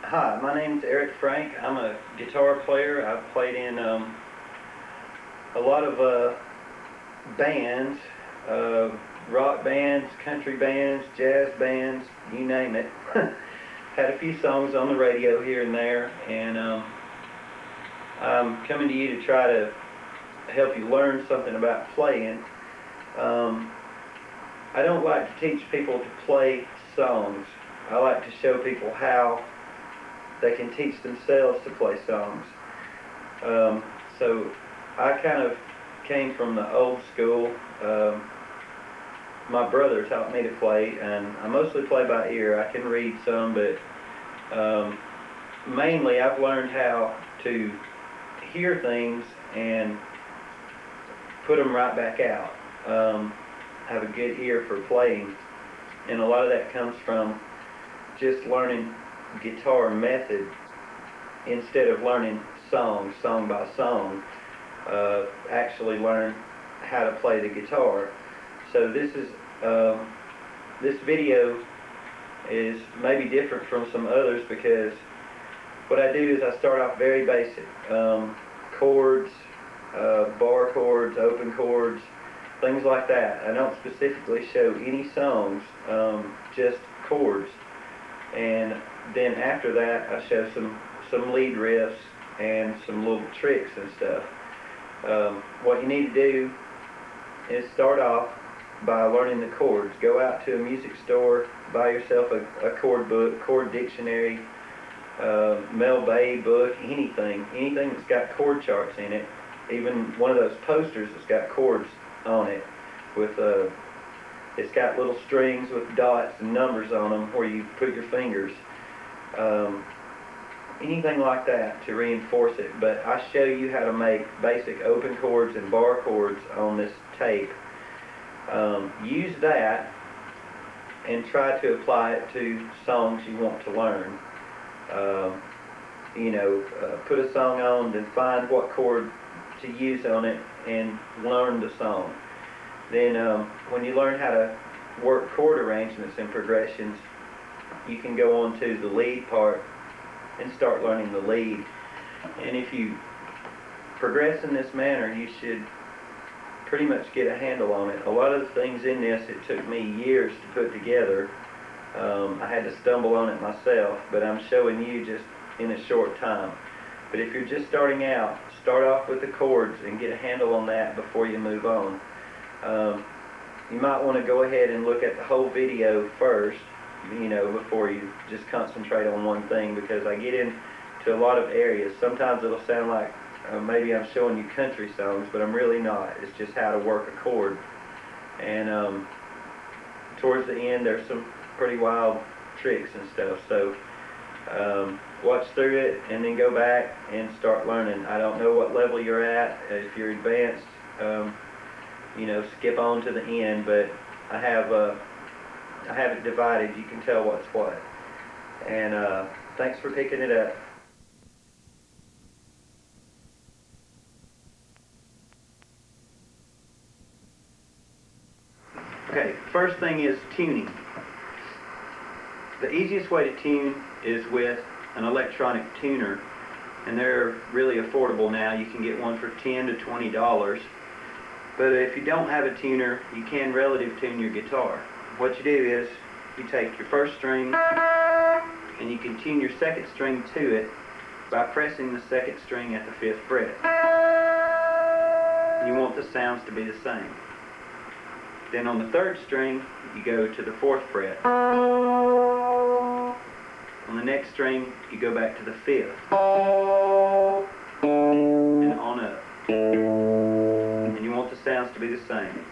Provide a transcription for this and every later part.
Hi, my name's Eric Frank. I'm a guitar player. I've played in a lot of bands, uh, rock bands, country bands, jazz bands, you name it. Had a few songs on the radio here and there, and I'm coming to you to try to help you learn something about playing. Um, I don't like to teach people to play songs. I like to show people how they can teach themselves to play songs. So I kind of came from the old school. My brother taught me to play, and I mostly play by ear. I can read some, but mainly I've learned how to hear things and put them right back out. Have a good ear for playing, and a lot of that comes from just learning guitar method instead of learning song by song. Actually learn how to play the guitar. So this video is maybe different from some others because what I do is I start off very basic. Chords, bar chords, open chords, things like that. I don't specifically show any songs, just chords. And then after that I show some lead riffs and some little tricks and stuff. What you need to do is start off by learning the chords. Go out to a music store, buy yourself a chord book, chord dictionary, Mel Bay book, anything that's got chord charts in it, even one of those posters that's got chords on it with it's got little strings with dots and numbers on them where you put your fingers. Anything like that to reinforce it, but I show you how to make basic open chords and bar chords on this tape. Use that and try to apply it to songs you want to learn. Put a song on, then find what chord to use on it and learn the song. Then when you learn how to work chord arrangements and progressions, you can go on to the lead part and start learning the lead. And if you progress in this manner, you should pretty much get a handle on it. A lot of the things in this, it took me years to put together. I had to stumble on it myself, but I'm showing you just in a short time. But if you're just starting out, start off with the chords and get a handle on that before you move on. You might want to go ahead and look at the whole video first, before you just concentrate on one thing, because I get into a lot of areas. Sometimes it'll sound like maybe I'm showing you country songs, but I'm really not. It's just how to work a chord. And towards the end, there's some pretty wild tricks and stuff. So watch through it and then go back and start learning. I don't know what level you're at. If you're advanced, skip on to the end, but I have it divided. You can tell what's what. And thanks for picking it up. Okay, first thing is tuning. The easiest way to tune is with an electronic tuner, and they're really affordable now. You can get one for $10 to $20. But if you don't have a tuner, you can relative tune your guitar. What you do is you take your first string and you can tune your second string to it by pressing the second string at the 5th fret. You want the sounds to be the same. Then on the 3rd string, you go to the 4th fret. On the next string, you go back to the 5th. And on up. And you want the sounds to be the same.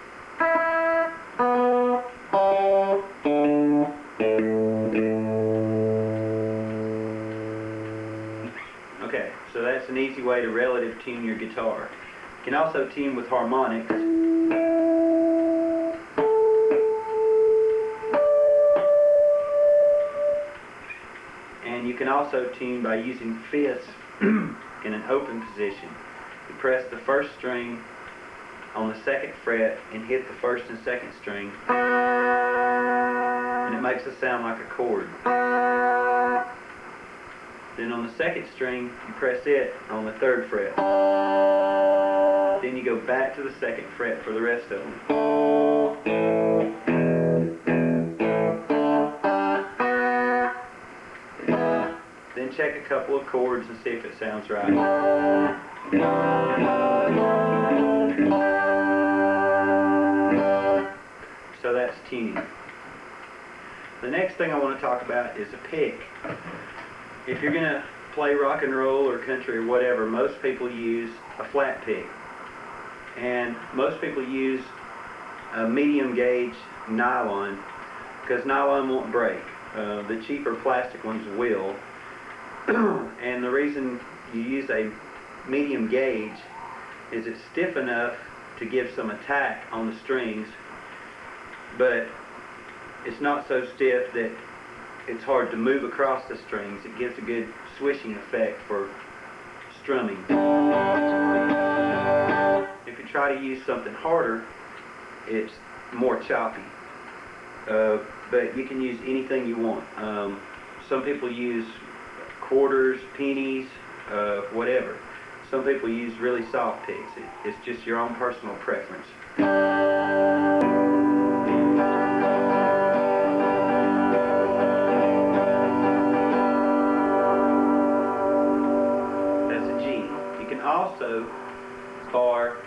Okay, so that's an easy way to relative tune your guitar. You can also tune with harmonics. And you can also tune by using fifths in an open position. You press the 1st string on the 2nd fret and hit the 1st and 2nd string, and it makes a sound like a chord. Then on the second string, you press it on the 3rd fret. Then you go back to the 2nd fret for the rest of them. Then check a couple of chords and see if it sounds right. So that's tuning. The next thing I want to talk about is a pick. If you're going to play rock and roll or country or whatever, most people use a flat pick. And most people use a medium gauge nylon because nylon won't break. The cheaper plastic ones will. And the reason you use a medium gauge is it's stiff enough to give some attack on the strings, but it's not so stiff that it's hard to move across the strings. It gives a good swishing effect for strumming. If you try to use something harder, it's more choppy. But you can use anything you want. Some people use quarters, pennies, whatever. Some people use really soft picks. It's just your own personal preference. That's a G. You can also bar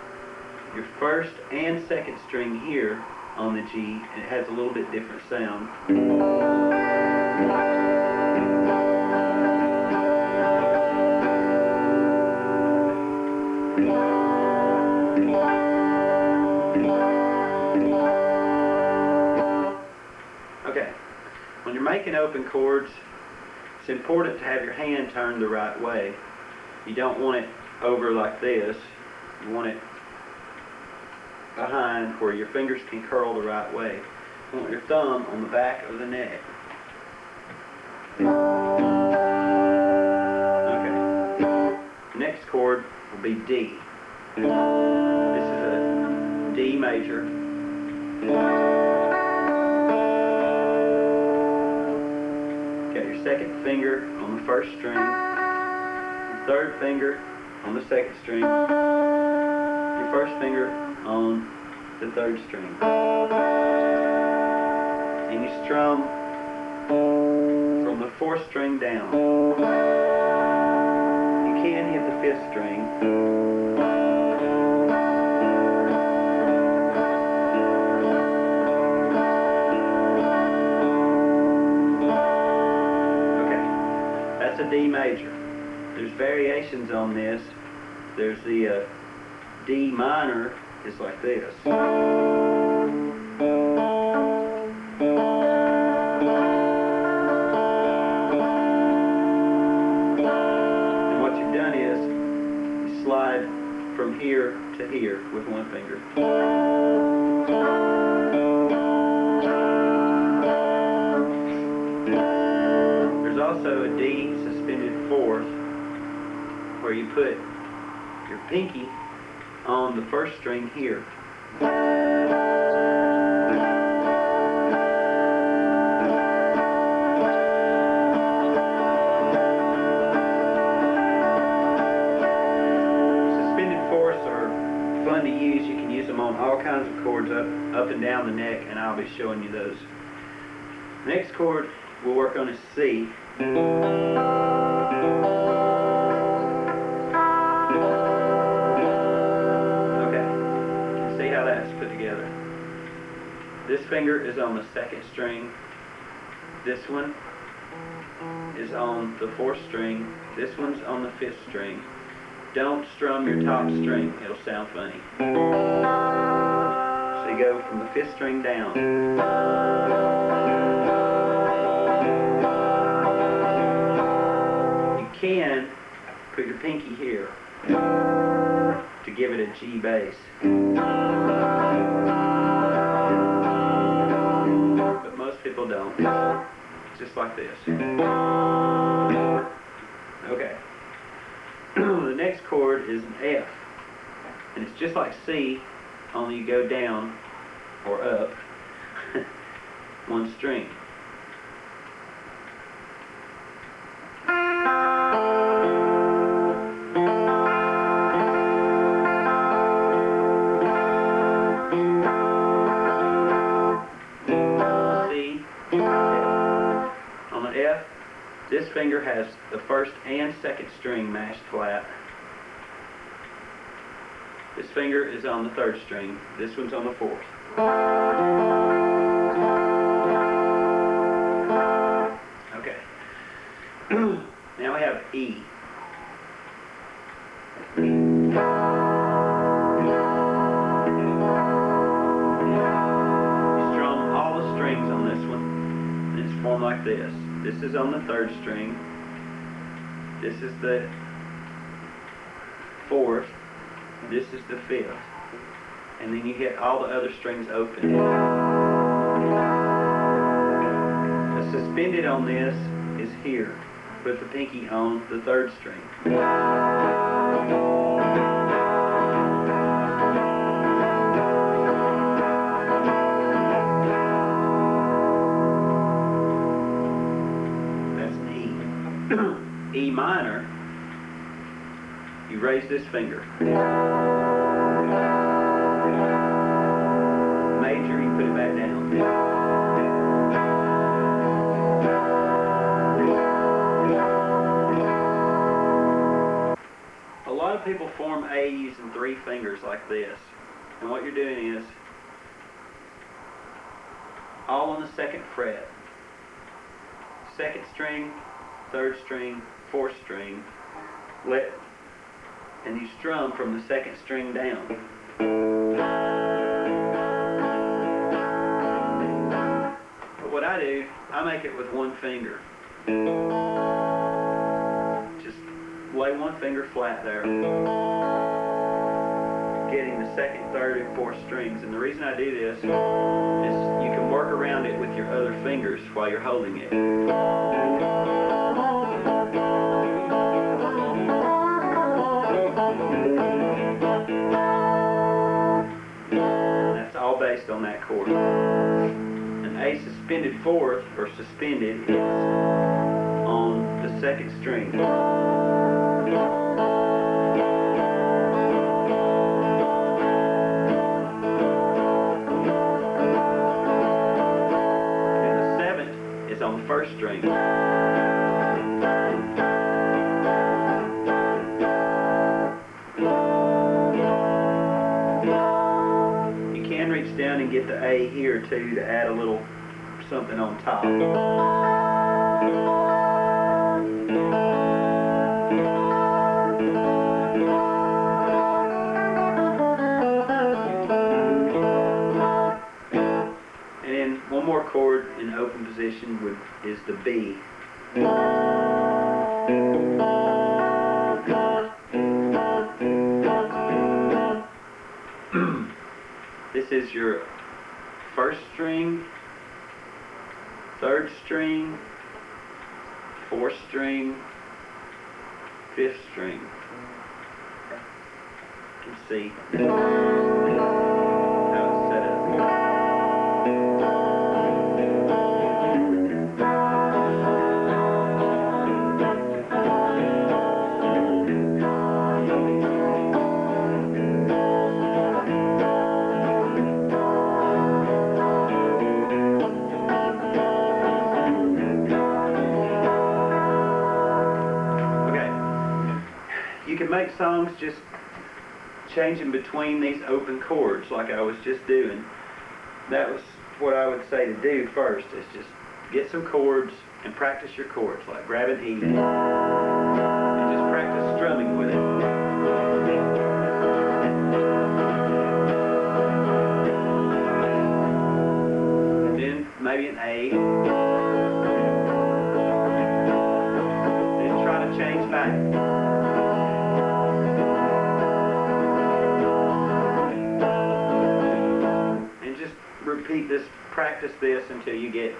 your 1st and 2nd string here on the G, and it has a little bit different sound. Okay, when you're making open chords, it's important to have your hand turned the right way. You don't want it over like this. You want it behind where your fingers can curl the right way. You want your thumb on the back of the neck. Okay. Next chord will be D. This is a D major. Got your 2nd finger on the 1st string, your 3rd finger on the 2nd string, your 1st finger on the 3rd string. And you strum from the 4th string down. You can hit the 5th string. Okay, that's a D major. There's variations on this. There's the D minor is like this. And what you've done is you slide from here to here with one finger. There's also a D suspended 4th where you put your pinky on the 1st string here. Suspended 4ths are fun to use. You can use them on all kinds of chords up and down the neck, and I'll be showing you those. Next chord we'll work on is C. Put together. This finger is on the 2nd string. This one is on the 4th string. This one's on the 5th string. Don't strum your top string. It'll sound funny. So you go from the 5th string down. You can put your pinky here to give it a G bass. But most people don't. Just like this. Okay. The next chord is an F. And it's just like C, only you go down or up one string. has the first and second string mashed flat. This finger is on the third string. This one's on the fourth. Okay. Now we have E. Form like this. This is on the third string. This is the fourth. This is the fifth. And then you hit all the other strings open. The suspended on this is here. Put the pinky on the third string. E minor, you raise this finger. Major, you put it back down. A lot of people form A using three fingers like this. And what you're doing is all on the second fret. Second string, third string, fourth string, and you strum from the second string down. But what I do, I make it with one finger. Just lay one finger flat there, getting the second, third, and fourth strings. And the reason I do this is you can work around it with your other fingers while you're holding it. That's all based on that chord. An A suspended fourth, or suspended, is on the second string. And the seventh is on the first string. Reach down and get the A here too to add a little something on top. And then one more chord in open position is the B. This is your first string, third string, fourth string, fifth string. You can see how it's set up. You can make songs just changing between these open chords like I was just doing. That was what I would say to do first, is just get some chords and practice your chords, like grab an E and just practice strumming with it. And then maybe an A. Then try to change back. Repeat this, practice this until you get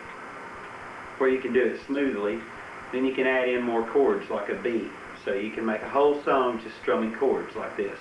where you can do it smoothly. Then you can add in more chords like a B. So you can make a whole song just strumming chords like this.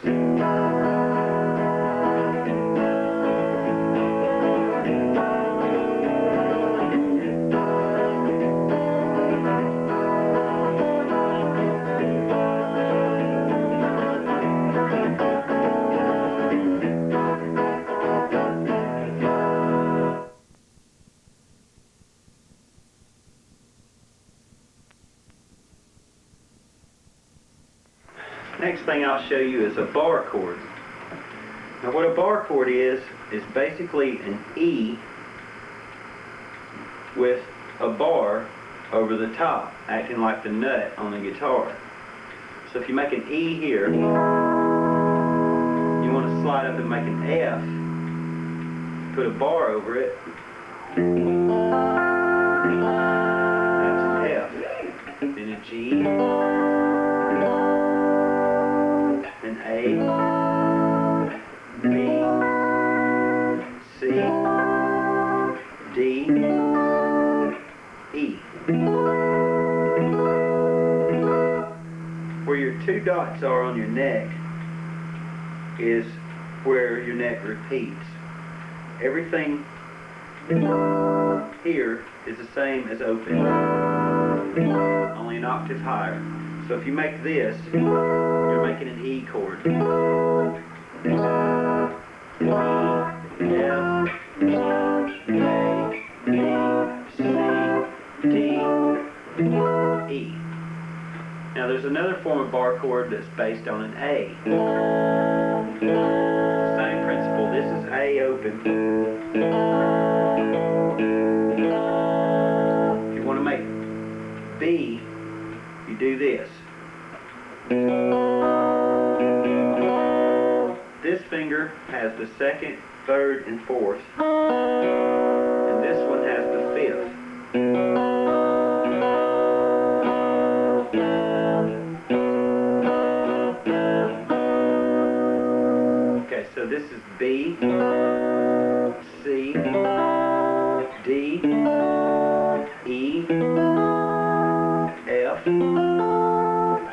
Next thing I'll show you is a bar chord. Now what a bar chord is basically an E with a bar over the top, acting like the nut on the guitar. So if you make an E here, you want to slide up and make an F, put a bar over it, that's an F. Then a G, an A, B, C, D, E. Where your two dots are on your neck is where your neck repeats. Everything here is the same as open, only an octave higher. So if you make this, you're making an E chord. E, F, G, A, B, C, D, E. Now there's another form of bar chord that's based on an A. Same principle. This is A open. If you want to make B, you do this. This finger has the second, third, and fourth. And this one has the fifth. Okay, so this is B, C, D, E, F,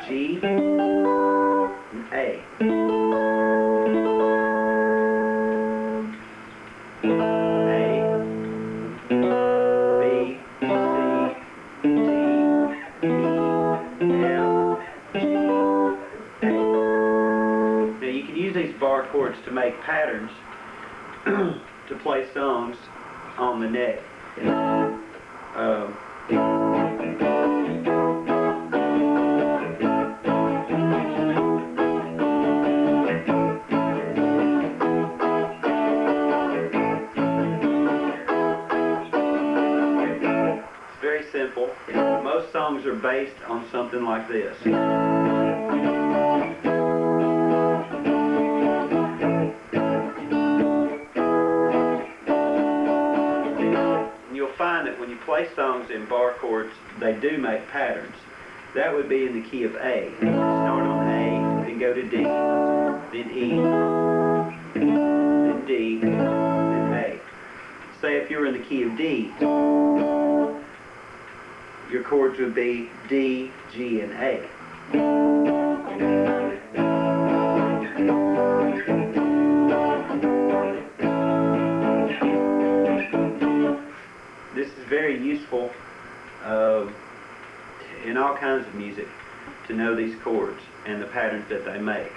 G, and A. Bar chords to make patterns to play songs on the neck. It's very simple. Most songs are based on something like this. Find that when you play songs in bar chords, they do make patterns. That would be in the key of A. Start on A, then go to D, then E, then D, then A. Say if you were in the key of D, your chords would be D, G, and A. This is very useful in all kinds of music to know these chords and the patterns that they make.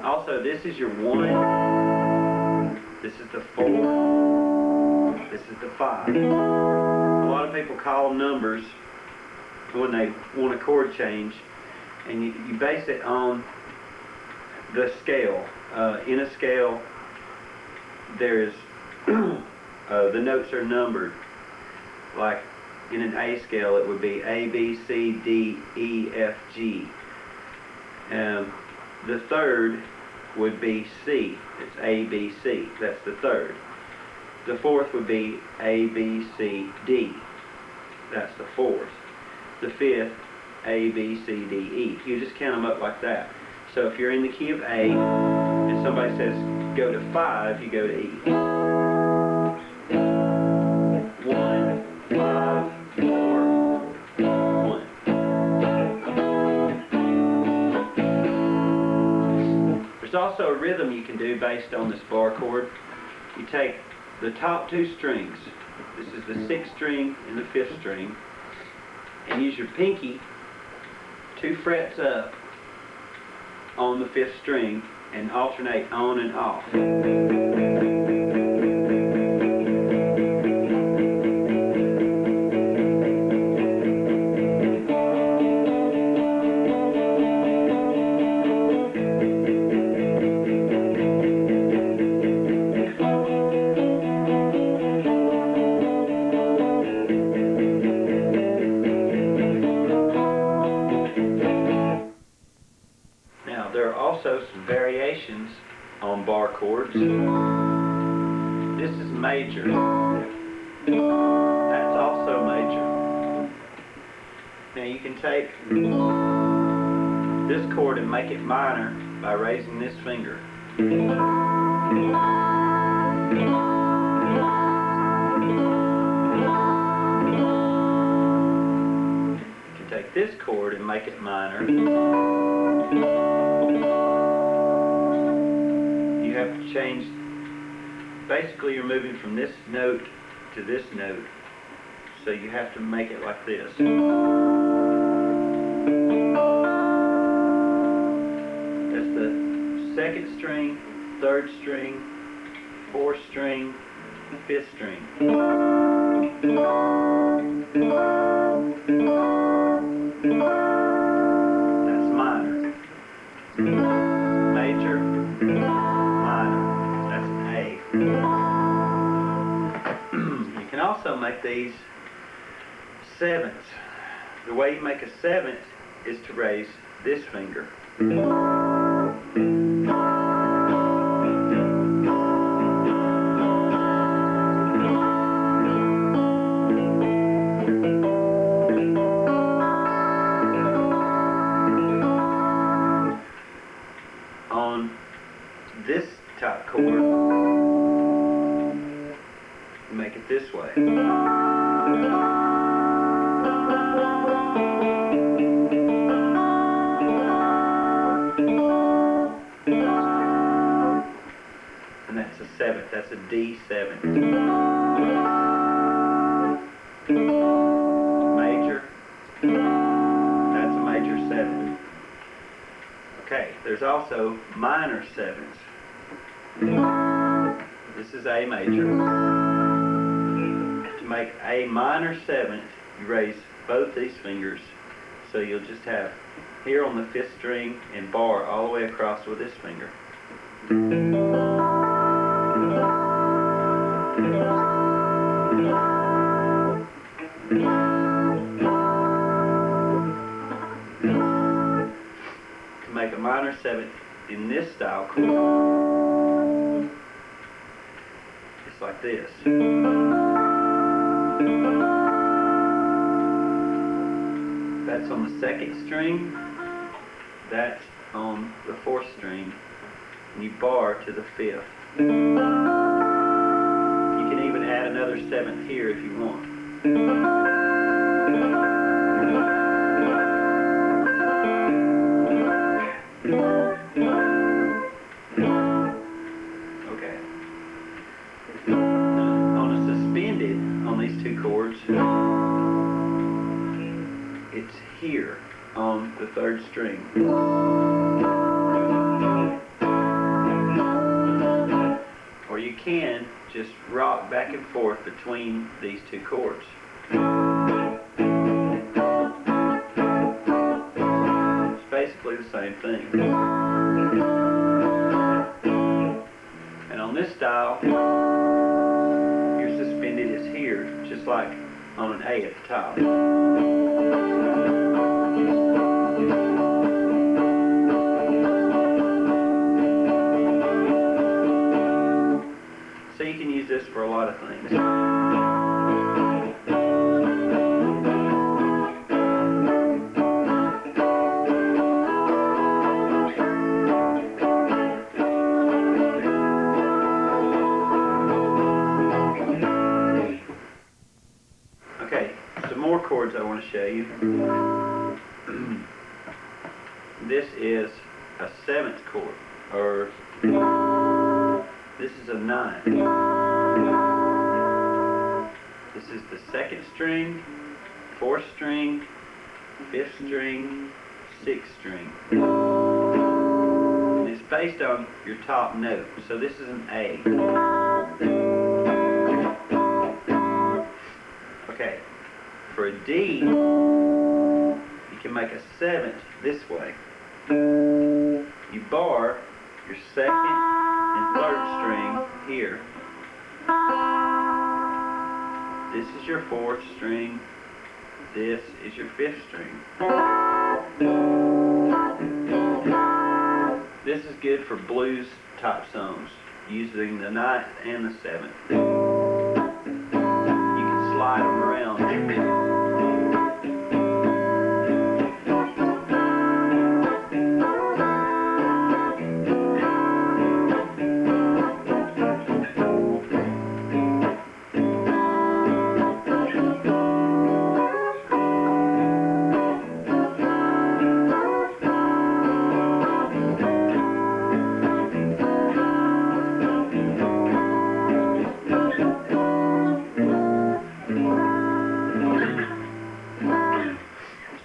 Also, this is your 1, this is the 4, this is the 5. A lot of people call numbers when they want a chord change, and you base it on the scale. In a scale, there's the notes are numbered. Like in an A scale, it would be A, B, C, D, E, F, G. The third would be C. It's A, B, C. That's the third. The fourth would be A, B, C, D. That's the fourth. The fifth, A, B, C, D, E. You just count them up like that. So if you're in the key of A, and somebody says go to 5, you go to E. 1, 5, 4, 1. There's also a rhythm you can do based on this bar chord. You take the top 2 strings, this is the 6th string and the 5th string, and use your pinky 2 frets up on the 5th string and alternate on and off. also some variations on bar chords. This is major. That's also major. Now you can take this chord and make it minor by raising this finger. You can take this chord and make it minor. You have to change, basically you're moving from this note to this note, so you have to make it like this. That's the second string, third string, fourth string, fifth string. That's minor. Major, minor. That's an A. You can also make these sevenths. The way you make a seventh is to raise this finger. On this top chord, you make it this way. And that's a seventh, that's a D7. Major, that's a major seventh. Okay, there's also minor sevenths. This is A major. To make A minor seventh, you raise both these fingers, so you'll just have here on the fifth string and bar all the way across with this finger. To make a minor seventh in this style chord, it's like this. That's on the second string, that's on the fourth string, and you bar to the fifth. You can even add another seventh here if you want. Okay. On a suspended, on these two chords, it's here on the third string. Or you can just rock back and forth between these two chords. It's basically the same thing. And on this style, your suspended is here, just like on an A at the top. So you can use this for a lot of things. Okay, some more chords I want to show you. This is a seventh chord, or this is a 9. This is the second string, fourth string, fifth string, sixth string. And it's based on your top note. So this is an A. Okay, for a D, you can make a seventh this way. You bar your second and third string here. This is your fourth string. This is your fifth string. This this is good for blues type songs, using the 9th and the 7th. You can slide them around.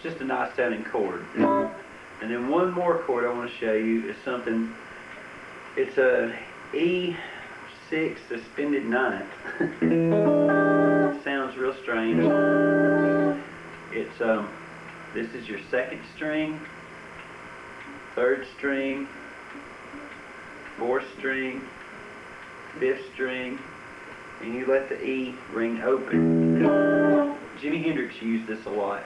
Just a nice sounding chord. And then one more chord I want to show you is something, it's a E6 suspended 9th. Sounds real strange. It's this is your 2nd string, 3rd string, 4th string, 5th string, and you let the E ring open. Jimi Hendrix used this a lot.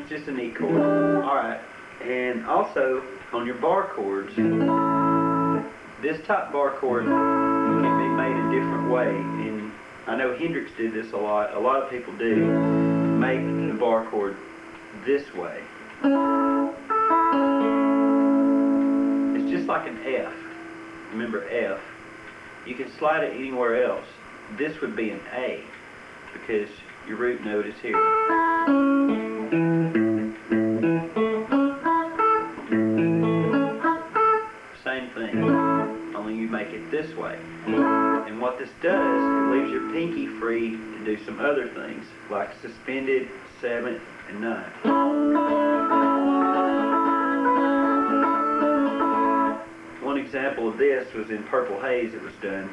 It's just a neat chord. Alright, and also on your bar chords, this type bar chord can be made a different way, and I know Hendrix did this a lot of people do, make the bar chord this way. It's just like an F. Remember F. You can slide it anywhere else. This would be an A, because your root note is here. Same thing, only you make it this way. And what this does, it leaves your pinky free to do some other things, like suspended 7th and 9th. One example of this was in Purple Haze. It was done.